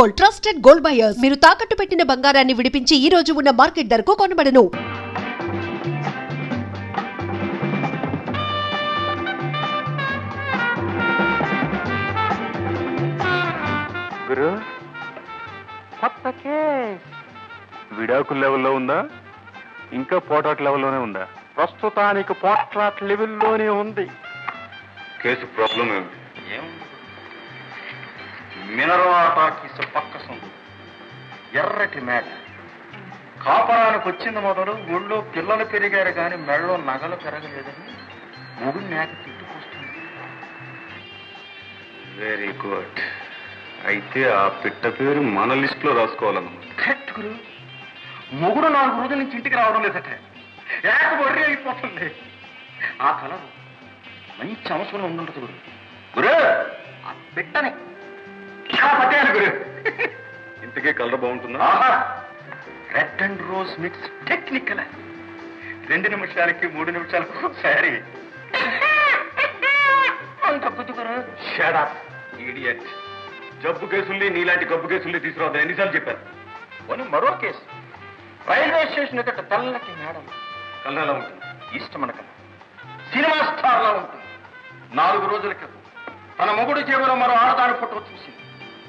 Gold, trusted gold buyers. మీరు తాకట్టు పెట్టిన బంగారాన్ని విడిపించి ఈ రోజు ఉన్న మార్కెట్ ధరకు కొనబడను. గురు, కొత్త కేస్ విడాకుల లెవెల్లో ఉందా, ఇంకా పోటాట్ లెవెల్లోనే ఉందా? ప్రస్తుతానికి పోట్రాట్ లెవెల్లోనే ఉంది. కేసు ప్రాబ్లం మినరవా టాకీస్ పక్క సొంత ఎర్రటి మేడ కాపరానికి వచ్చింది మొదలు ఊళ్ళో పిల్లలు పెరిగారు కానీ మెడలో నగలు పెరగలేదని మొగుడు మేక తిట్టుకొస్తుంది. Very good. అయితే ఆ పిట్ట పేరు మన లిస్ట్ లో రాసుకోవాలన్నమాట. కరెక్ట్ గురు. మొగుడు 4 రోజుల నుంచి ఇంటికి రావడం లేదట. ఏకబొర్రి అయిపోతుంది. ఆ కలర్ మంచి అవసరం ఉండుంటుంది గురు. గురు, ఆ పిట్టని పట్టేయాలి గురు. ఇంతకే కలర్ బాగుంటుందా? Red and rose mix technical. 2 నిమిషాలకి 3 నిమిషాలకు సారీ అంత గురు. Shut up idiot. జబ్బు కేసుల్ని నీలాంటి గబ్బు కేసుల్ని తీసుకురావద్దని ఎన్నిసార్లు చెప్పారు? పోనీ మరో కేసు. రైల్వే స్టేషన్ ఎదుట తెల్లటి మేడం కలర్ ఎలా ఉంటుంది? ఇష్టమనక సినిమా స్టార్లా ఉంటుంది. 4 రోజుల క్రితం తన మొగుడు జేబులో మరో ఆడదాని ఫోటో చూసింది.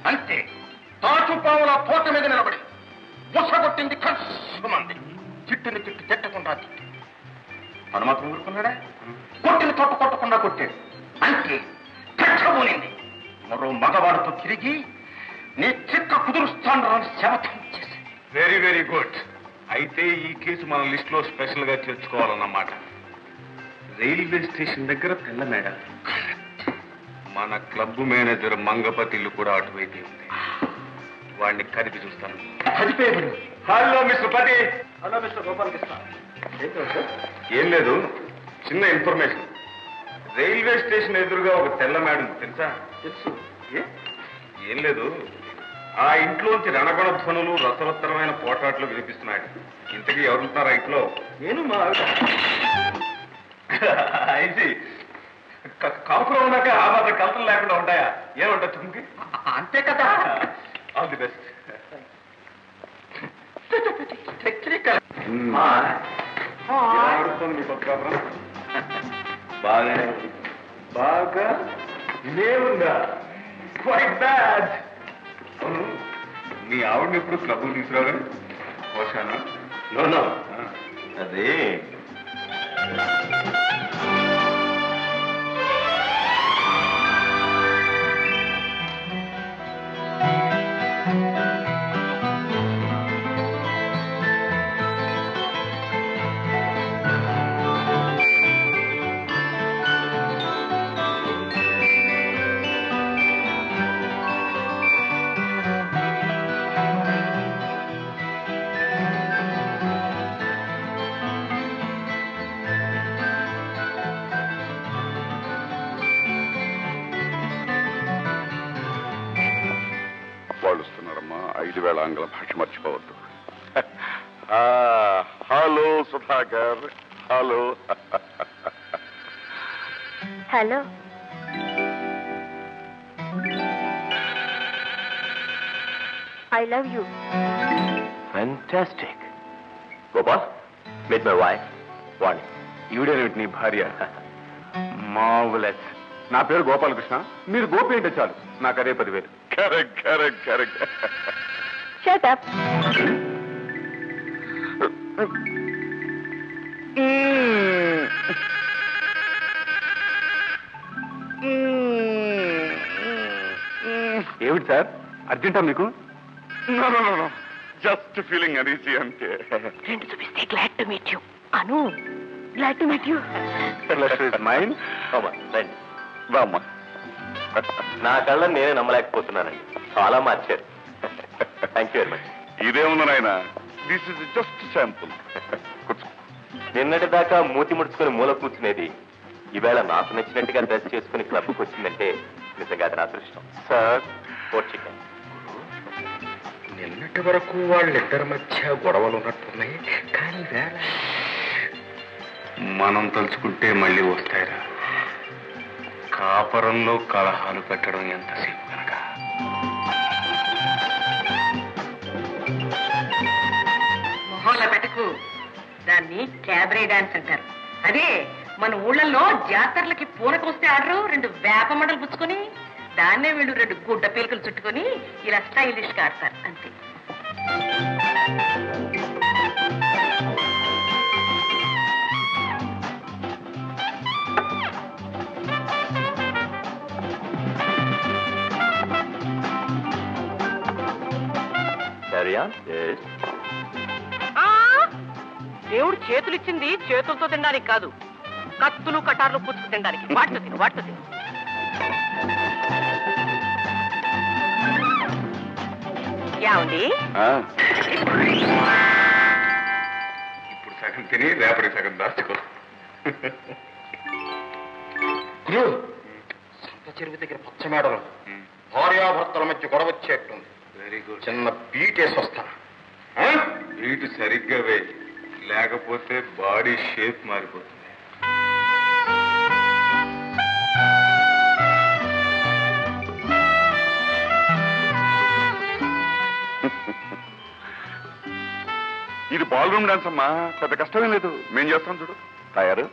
అంతే తాచుపాముల తోట మీద నిలబడి ముసగొట్టింది. కష్టమంది చిట్టుని తిట్టు తిట్టకుండా తిట్టి తను మాత్రం ఊరుకున్నాడా? కొట్టిన తొట్టు కొట్టకుండా కొట్టాడు. అంతే కష్టపోనింది. మరో మగవాడితో తిరిగి నీ చిక్క కుదురుస్తాను రాని శపథం చేసి. Very very good. అయితే ఈ కేసు మన లిస్ట్ లో స్పెషల్ గా చేర్చుకోవాలన్నమాట. రైల్వే స్టేషన్ దగ్గర తెల్ల మేడ. మన క్లబ్ మేనేజర్ మంగపతి ఇల్లు కూడా అటువైపు ఉంది. వాడిని కదిపి చూస్తాను. హలో మిస్టర్ పతి. Hello mister Gopalakrishna. ఏం లేదు, చిన్న ఇన్ఫర్మేషన్. రైల్వే స్టేషన్ ఎదురుగా ఒక తెల్ల మేడ ఉంది, తెలుసా? తెలుసు. ఏం లేదు, ఆ ఇంట్లోంచి రణగణ ధ్వనులు రసవత్తరమైన పోటాట్లు వినిపిస్తున్నాయి. ఇంతకీ ఎవరుంటున్నారు ఆ ఇంట్లో? నేను మా ఐసి కాపురం ఉన్నాక ఆ మాత్రం కలతలు లేకుండా ఉంటాయా? ఏముంటుంది చుమ్కి? అంతే కదా. All the best. బాగా బాగా లేవుందా? Quiet bad. అవును, మీ ఆవిడని ఎప్పుడు క్లబ్కు తీసుకురాగా? పోషానా? నో అదే వస్తున్నారమ్మా. 5,000 ఆంగ్ల భాష మర్చిపోవద్దు. Hello Sudhakar. Hello. Hello. I love you. Fantastic. Gopal, meet my wife, వాణి. ఈవిడేమిటి నీ భార్య? మార్వెలస్. నా పేరు గోపాలకృష్ణ, మీరు గోపి అంటే చాలు, నాకు అదే 10,000. Correct correct correct. Shut up. ఏమిటి సార్, అర్జెంటా మీకు? నో జస్ట్ ఫీలింగ్ అనీజీ అంతే. Friend చూపిస్తే glad to meet you. Anu, glad to meet you. Mind బామ్మ. నా కళ్ళని నేనే నమ్మలేకపోతున్నానండి. చాలా మార్చారు. Thank you very much. ఇదేముంది నాయన, దిస్ ఇస్ జస్ట్ శాంపుల్. నిన్నటి దాకా మూతి ముడుచుకుని మూల కూర్చునేది ఈవేళ నాకు నచ్చినట్టుగా డ్రెస్ చేసుకుని క్లబ్కి వచ్చిందంటే నిజంగా అది నా అదృష్టం. Sir, chicken. నిన్నటి వరకు వాళ్ళిద్దరి మధ్య గొడవలు ఉన్నట్టున్నాయి, కానీ వేళ మనం తలుచుకుంటే మళ్ళీ వస్తాయిరా. కాపరంలో కలహాలు పెట్టడం ఎంతసేపు కనుక. బాబు దాన్ని క్యాబరే డాన్స్ అంటారు. అదే మన ఊళ్ళల్లో జాతరలకి పూనకొస్తే ఆడరు 2 వేప మండలు పుచ్చుకొని దాన్నే వీళ్ళు 2 గుడ్డ పీలకలు చుట్టుకొని ఇలా స్టైలిష్ గా ఆడతారు అంతే. దేవుడు చేతులు ఇచ్చింది చేతులతో తినడానికి కాదు, కత్తులు కటార్లు పుచ్చుకు తినడానికి. వాటితో తిను. ఏమండి ఇప్పుడు సగం తిని రేపటి సగం దాచుకో. సంత చెరువు దగ్గర పచ్చమేడలో భార్యాభర్తల మధ్య గొడవ వచ్చేట్టుంది. Very good. చిన్న బీటేసి వస్తాను. వీటి సరిగ్గా వేయి, లేకపోతే బాడీ షేప్ మారిపోతుంది. ఇది బాల్ రూమ్ డాన్స్ అమ్మా, పెద్ద కష్టమే లేదు. మేం చేస్తాం చూడు. తయారు?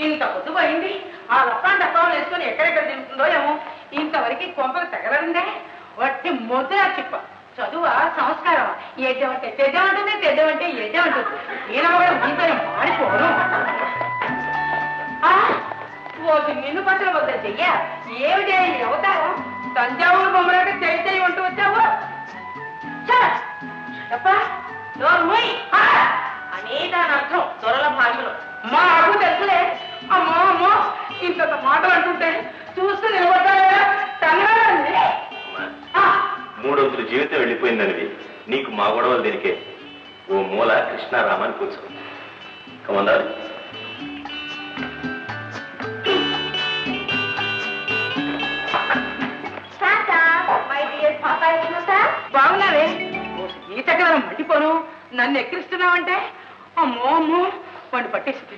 ఇంత పొద్దు పోయింది, ఆ లప్పాన్ డబ్బాలు వేసుకొని ఎక్కడెక్కడ తిరుగుతుందో ఏమో. ఇంతవరకు కొంపలు తగలడిందే. వట్టి ముద్ర చిప్ప. చదువా సంస్కారమా? ఎడ్డమంటే తెడ్డమంటుంది, తెడ్డమంటే ఎడ్డమంటుంది. ఈయన కూడా మీతో మాడిపోను. నిన్ను పట్ల వద్ద చెయ్య. ఏమిటి అవతారం? తంజావూరు బొమ్మలాట చేయి ఉంటూ వచ్చావు. అనే దాని అర్థం దొరల భాషలో. మా అడుగు తెలుసులే. అమ్మో ఇంత మాటలు అంటుంటే చూస్తూ నిలబడ్డాయా? తనగానండి 3 జీవితం వెళ్ళిపోయిందనివి నీకు మా గొడవలు దీనికే. ఓ మూల కృష్ణారామాన్ని కూర్చో. కమందారు బాగున్నావే? ఈ చక్రం మండిపోను. నన్ను ఎక్కిరిస్తున్నావంటే అమ్మో పండు పట్టేసింది.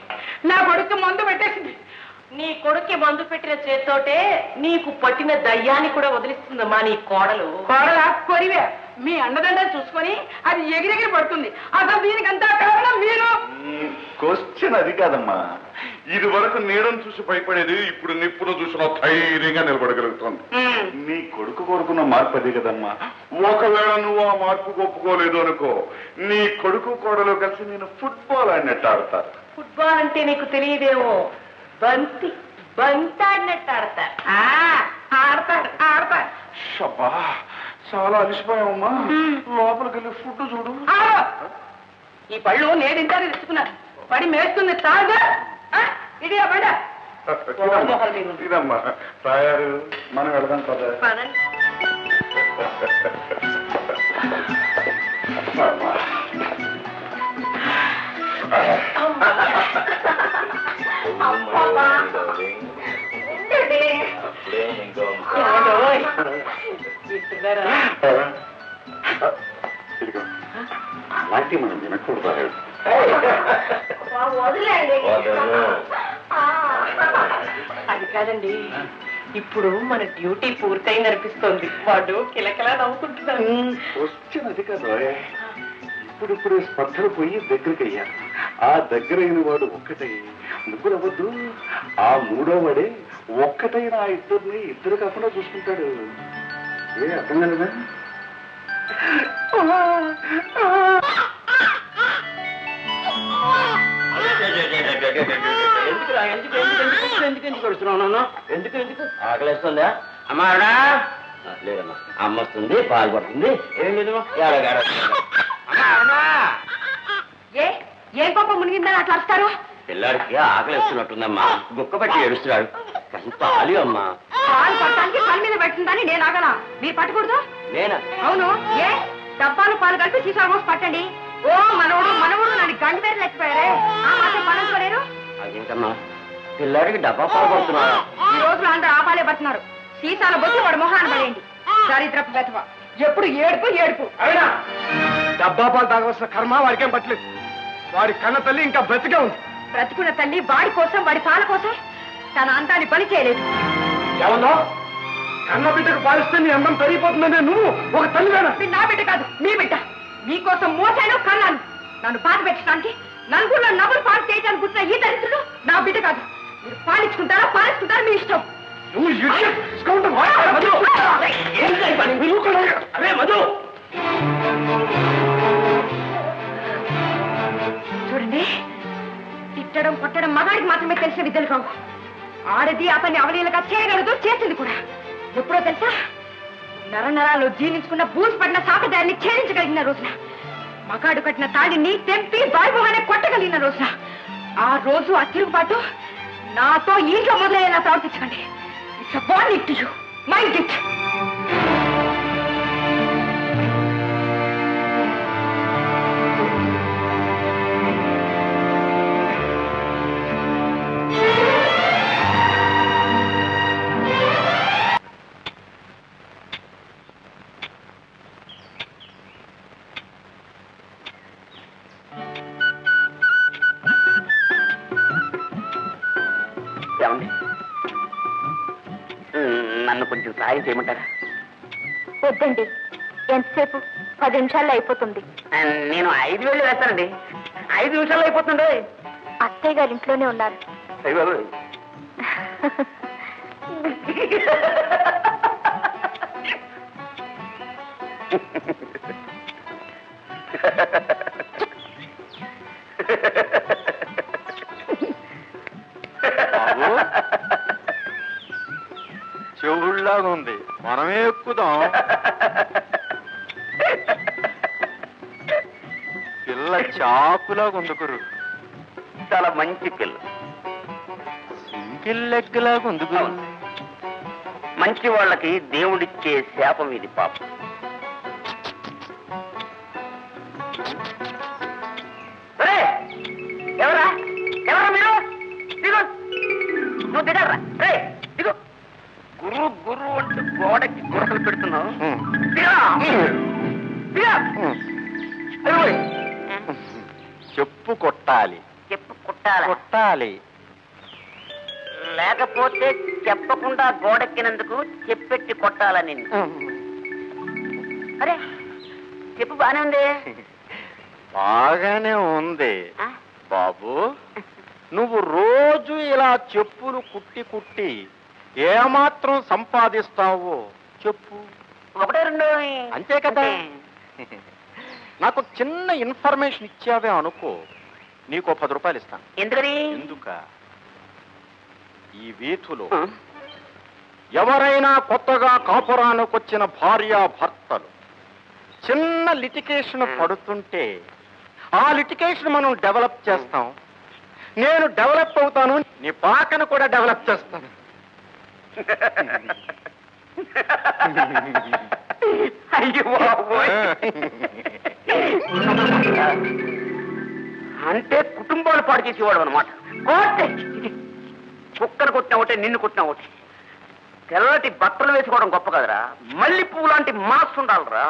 నా కొడుకు మందు పెట్టేసింది. నీ కొడుక్కి మందు పెట్టిన చేత్తోటే నీకు పట్టిన దయ్యాన్ని కూడా వదిలిస్తుందమ్మా నీ కోడలు. కోడలా? కొరివే. మీ అండదండలు చూసుకొని అది ఎగిరెగిరి పడుతుంది. అసలు దీనికంతా కారణం మీరు. క్వశ్చన్ అది కాదమ్మా. ఇది వరకు నీడను చూసి భయపడేది ఇప్పుడు నిప్పును చూసిన ధైర్యంగా నిలబడగలుగుతుంది. నీ కొడుకు కోరుకున్న మార్పు అదే కదమ్మా. ఒకవేళ నువ్వు ఆ మార్పు ఒప్పుకోలేదు అనుకో, నీ కొడుకు కోడలు కలిసి నేను ఫుట్బాల్ ఆడినట్టు ఆడతారు. ఫుట్బాల్ అంటే నీకు తెలియదేమో. బంతి ఆడినట్టు ఆడతారు. ఆడతారు. షబ్బా, చాలా అలిసిపోయావమ్మా. లోపలికి వెళ్ళి ఫుడ్ చూడు. ఈ పళ్ళు నేను ఇంటారు తెచ్చుకున్నాను. పడి మేస్తుంది తాగా. ఇది బండ ఇదమ్మా తయారు. మనం వెళదాం కదా. అలాంటి మనం వినకూడదు. అది కాదండి, ఇప్పుడు మన డ్యూటీ పూర్తయింది అనిపిస్తోంది. వాడు కిలకిలా నవ్వుకుంటున్నాడు. క్వశ్చన్ అది కాదు. ఇప్పుడిప్పుడే స్పర్ధలు పోయి దగ్గరికి అయ్యారు. ఆ దగ్గరైన వాడు ఒక్కటై ముగ్గురు అవ్వద్దు. ఆ 3వ వాడే ఒక్కటైన ఆ ఇద్దరు కాకుండా చూసుకుంటాడు. అర్థం కదా? ఎందుకు ఆకలిస్తుందా? అమ్మాడా లేదమ్మా. అమ్మ వస్తుంది, పాలు పడుతుంది. ఏం లేదు ఏం పాప మునిగిందని అట్లా వస్తారు? పిల్లాడికి ఆకలి వస్తున్నట్టుందమ్మా. గుక్క పట్టి ఏడుస్తున్నాడు. పాలి అమ్మా. పాలు పట్టడానికి పని మీద పెట్టిందని నేను ఆగనా? మీరు పట్టకూడదు? నేనా? అవును. డబ్బాలు పాలు కలిపి సీసా మోసి పట్టండి. ఓ మనవుడు నన్ను గంట పేరు లెక్కిపోయారే. ఆ మాత్రం పనుకోలేరు? అదేంటమ్మా, పిల్లాడికి డబ్బా పాలు పడుతున్నారా? ఈ రోజులు అందరూ ఆ పాలే పడుతున్నారు. సీసాల బొత్తు వాడు మొహాన్ని పడేయండి. దరిద్రపు బెతవ. ఎప్పుడు ఏడుపు. అయినా డబ్బా పాలు తాగవలసిన కర్మ వాడికేం పట్టలేదు. వాడి కన్న తల్లి ఇంకా బ్రతికే ఉంది. బ్రతికున్న తల్లి వాడి కోసం, వాడి పాల కోసం తన అందాన్ని బలి చేయలేదు. ఏమన్నా కన్న బిడ్డకు పాలిస్తే నీ అందం పెరిగిపోతుందనే నువ్వు ఒక తల్లివేనా? ఇది నా బిడ్డ కాదు, మీ బిడ్డ. మీకోసం మోసాను, కన్నాను. నన్ను బాధ పెట్టడానికి, నలుగురిలో నవ్వులు పాలు చేయడానికి పుట్టిన ఈ దరిద్రులు నా బిడ్డ కాదు. మీరు పాలించుకుంటారా పాలించుకుంటారా మీ ఇష్టం. నువ్వు అరే మధు, చూడండి, తిట్టడం కొట్టడం మగాడికి మాత్రమే తెలిసిన విద్యలు కావు. ఆడది అతన్ని అవలీలగా చేయగలదు, చేసింది కూడా. ఎప్పుడో తెలుసా, నరనరాలు జీర్ణించుకున్న బూజు పడిన సాకదారిని ఛేదించగలిగిన రోజున, మగాడు కట్టిన తాడిని తెంపి బాయిపోగానే కొట్టగలిగిన రోజున, ఆ రోజు ఆ తిరుగుబాటు నాతో ఇంట్లో మొదలయ్యేలా ప్రవర్తించకండి. It's a warning to you. Mind it. నన్ను కొంచెం సాయం చేయమంటారా? వద్దండి, ఎంతసేపు? 10 నిమిషాల్లో అయిపోతుంది. నేను 5,000 వేస్తానండి. 5 నిమిషాల్లో అయిపోతుంది. అత్తయ్య గారు ఇంట్లోనే ఉన్నారు. చెవుల్లాగా ఉంది, మనమే ఎక్కుదాం. పిల్ల చాకులాగా ఉంది గురు. చాలా మంచి పిల్ల. సింగిల్ లెగ్ లాగా ఉంది గురు. మంచి వాళ్ళకి దేవుడిచ్చే శాపం ఇది పాపం. ఎవరా ఎవరా మీరు? దిగు, నువ్వు దిగరా? దిగు. గురు గురు అంటూ గోడకి గురకలు పెడుతున్నావు. చెప్పు కొట్టాలి. చెప్పు కొట్టాలి. కొట్టాలి. లేకపోతే చెప్పకుండా గోడెక్కినందుకు చెప్పెట్టి కొట్టాలని. అరే చెప్పు, బానే ఉంది. బాగానే ఉంది బాబు. నువ్వు రోజు ఇలా చెప్పులు కుట్టి కుట్టి ఏమాత్రం సంపాదిస్తావో చెప్పు. 1-2 అంతే కదా. నాకు చిన్న ఇన్ఫర్మేషన్ ఇచ్చావే అనుకో, నీకు 10 రూపాయలు ఇస్తాను. ఎందుకని? ఎందుక, ఈ వీధులో ఎవరైనా కొత్తగా కాపురానికి వచ్చిన భార్యాభర్తలు చిన్న లిటికేషన్ పడుతుంటే ఆ లిటికేషన్ మనం డెవలప్ చేస్తాం. నేను డెవలప్ అవుతాను, నీ పాకను కూడా డెవలప్ చేస్తాను. అంటే కుటుంబాలు పాడు చేసేవాడు అనమాట. కుక్కను కొట్టిన ఒకటే, నిన్ను కొట్టిన ఒకటి. తెల్లటి బట్టలు వేసుకోవడం గొప్ప కదరా, మళ్ళీ పువ్వు లాంటి మాస్ ఉండాలరా.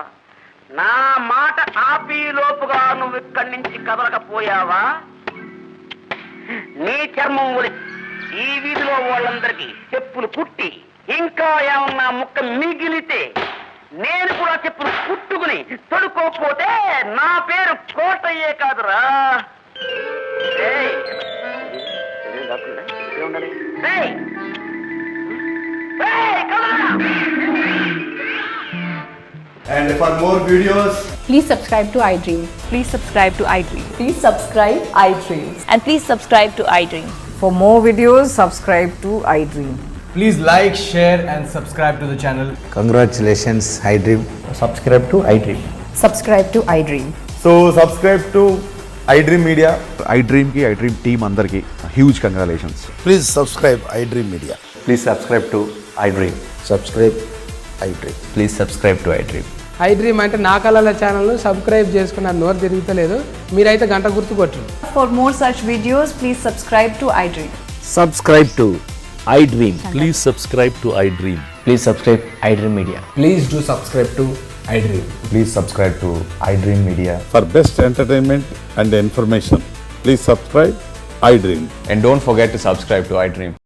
నా మాట ఆపీలోపుగా నువ్వు ఇక్కడి నుంచి కదలకపోయావా, నీ చర్మం ఒలి ఈ వీధిలో వాళ్ళందరికీ చెప్పులు కుట్టి, ఇంకా ఏమన్నా ముక్క మిగిలితే నేను కూడా చెప్పులు కుట్టుకుని తొడుకోకపోతే నా పేరు కోటయ్యే కాదురా. And for more videos, please subscribe to iDream. Please subscribe to iDream. Please subscribe iDream. And please subscribe to iDream. For more videos, subscribe to iDream. please like, share and subscribe to the channel. Congratulations, iDream. Subscribe to iDream. Subscribe to iDream. So subscribe to iDream Media. iDream ki iDream team andarki huge congratulations. Please subscribe iDream Media. Please subscribe to iDream. Subscribe iDream. Please subscribe to iDream. iDream అంటే నా కళల channel subscribe చేసుకున్న నోరు తిరుగుతలేదు, మీరైతే గంట గుర్తు కొట్టండి. For more such videos, please subscribe to iDream. Subscribe to iDream. Please subscribe to iDream. Please subscribe iDream Media. Please do subscribe to iDream. Please subscribe to iDream Media. For best entertainment and information, please subscribe iDream. And don't forget to subscribe to iDream.